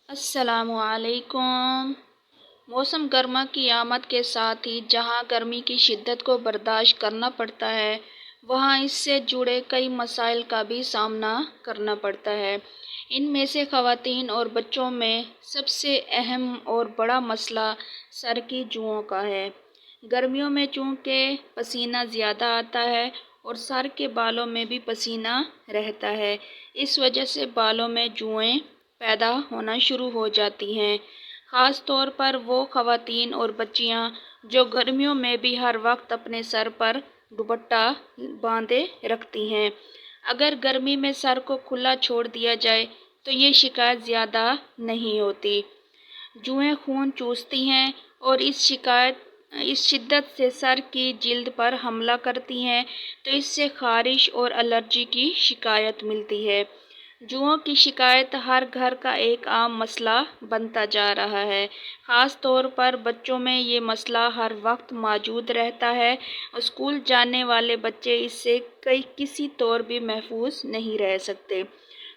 السلام علیکم۔ موسم گرما کی آمد کے ساتھ ہی جہاں گرمی کی شدت کو برداشت کرنا پڑتا ہے، وہاں اس سے جڑے کئی مسائل کا بھی سامنا کرنا پڑتا ہے۔ ان میں سے خواتین اور بچوں میں سب سے اہم اور بڑا مسئلہ سر کی جوؤں کا ہے۔ گرمیوں میں چونکہ پسینہ زیادہ آتا ہے اور سر کے بالوں میں بھی پسینہ رہتا ہے، اس وجہ سے بالوں میں جوئیں پیدا ہونا شروع ہو جاتی ہیں۔ خاص طور پر وہ خواتین اور بچیاں جو گرمیوں میں بھی ہر وقت اپنے سر پر دوپٹہ باندھے رکھتی ہیں۔ اگر گرمی میں سر کو کھلا چھوڑ دیا جائے تو یہ شکایت زیادہ نہیں ہوتی۔ جوئیں خون چوستی ہیں اور اس شدت سے سر کی جلد پر حملہ کرتی ہیں تو اس سے خارش اور الرجی کی شکایت ملتی ہے۔ جوؤں کی شکایت ہر گھر کا ایک عام مسئلہ بنتا جا رہا ہے۔ خاص طور پر بچوں میں یہ مسئلہ ہر وقت موجود رہتا ہے۔ اسکول جانے والے بچے اس سے کسی طور بھی محفوظ نہیں رہ سکتے۔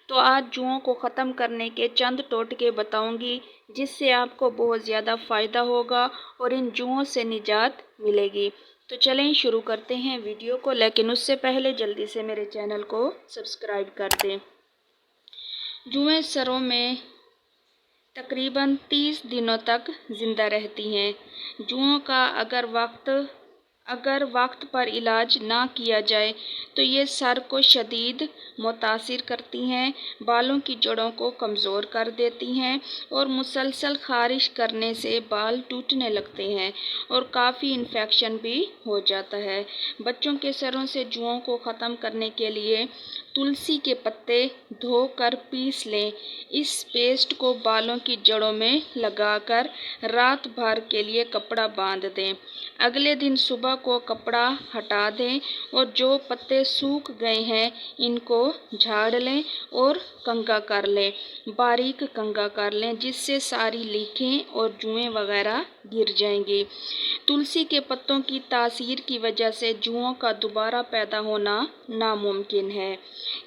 تو آج جوؤں کو ختم کرنے کے چند ٹوٹکے بتاؤں گی جس سے آپ کو بہت زیادہ فائدہ ہوگا اور ان جوؤں سے نجات ملے گی۔ تو چلیں شروع کرتے ہیں ویڈیو کو، لیکن اس سے پہلے جلدی سے میرے چینل کو سبسکرائب کر دیں۔ جوئیں سروں میں تقریباً 30 دنوں تک زندہ رہتی ہیں۔ جوؤں کا اگر وقت پر علاج نہ کیا جائے تو یہ سر کو شدید متاثر کرتی ہیں، بالوں کی جڑوں کو کمزور کر دیتی ہیں اور مسلسل خارش کرنے سے بال ٹوٹنے لگتے ہیں اور کافی انفیکشن بھی ہو جاتا ہے۔ بچوں کے سروں سے جوؤں کو ختم کرنے کے لیے تلسی کے پتے دھو کر پیس لیں۔ اس پیسٹ کو بالوں کی جڑوں میں لگا کر رات بھر کے لیے کپڑا باندھ دیں۔ اگلے دن صبح کو کپڑا ہٹا دیں اور جو پتے سوکھ گئے ہیں ان کو جھاڑ لیں اور کنگھا کر لیں، باریک کنگھا کر لیں، جس سے ساری لیکیں اور جوئیں وغیرہ گر جائیں گی۔ تلسی کے پتوں کی تاثیر کی وجہ سے جوؤں کا دوبارہ پیدا ہونا ناممکن ہے۔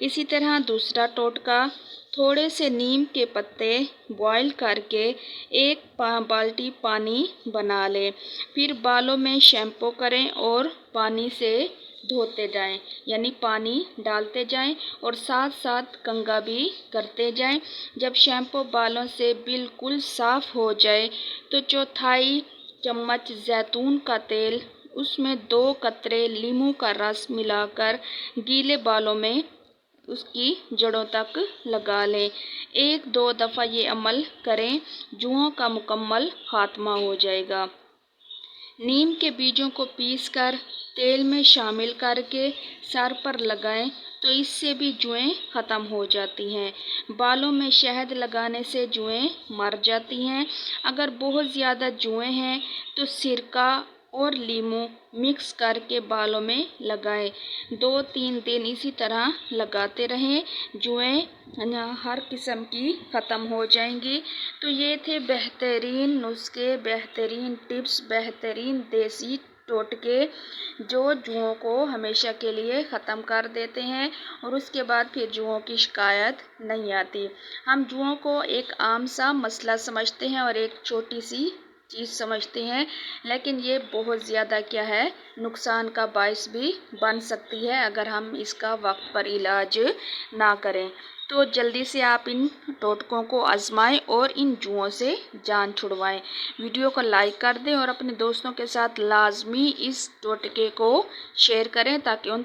اسی طرح دوسرا ٹوٹکا، تھوڑے سے نیم کے پتے بوائل کر کے 1 بالٹی پانی بنا لیں، پھر بالوں میں شیمپو کریں اور پانی سے دھوتے جائیں، یعنی پانی ڈالتے جائیں اور ساتھ ساتھ کنگھا بھی کرتے جائیں۔ جب شیمپو بالوں سے بالکل صاف ہو جائے تو 1/4 چمچ زیتون کا تیل، اس میں 2 قطرے لیموں کا رس ملا کر گیلے بالوں میں اس کی جڑوں تک لگا لیں۔ 1-2 دفعہ یہ عمل کریں، جوؤں کا مکمل خاتمہ ہو جائے گا۔ نیم کے بیجوں کو پیس کر تیل میں شامل کر کے سر پر لگائیں تو اس سے بھی جوئیں ختم ہو جاتی ہیں۔ بالوں میں شہد لگانے سے جوئیں مر جاتی ہیں۔ اگر بہت زیادہ جوئیں ہیں تو سرکہ اور لیموں مکس کر کے بالوں میں لگائیں، 2-3 دن اسی طرح لگاتے رہیں، جوئیں ہر قسم کی ختم ہو جائیں گی۔ تو یہ تھے بہترین نسخے، بہترین ٹپس، بہترین دیسی ٹوٹکے جو جوؤں کو ہمیشہ کے لیے ختم کر دیتے ہیں اور اس کے بعد پھر جوؤں کی شکایت نہیں آتی۔ ہم جوؤں کو ایک عام سا مسئلہ سمجھتے ہیں اور ایک چھوٹی سی چیز سمجھتے ہیں، لیکن یہ بہت زیادہ کیا ہے، نقصان کا باعث بھی بن سکتی ہے اگر ہم اس کا وقت پر علاج نہ کریں۔ تو جلدی سے آپ ان ٹوٹکوں کو آزمائیں اور ان جوؤں سے جان چھڑوائیں۔ ویڈیو کو لائک کر دیں اور اپنے دوستوں کے ساتھ لازمی اس ٹوٹکے کو شیئر کریں تاکہ ان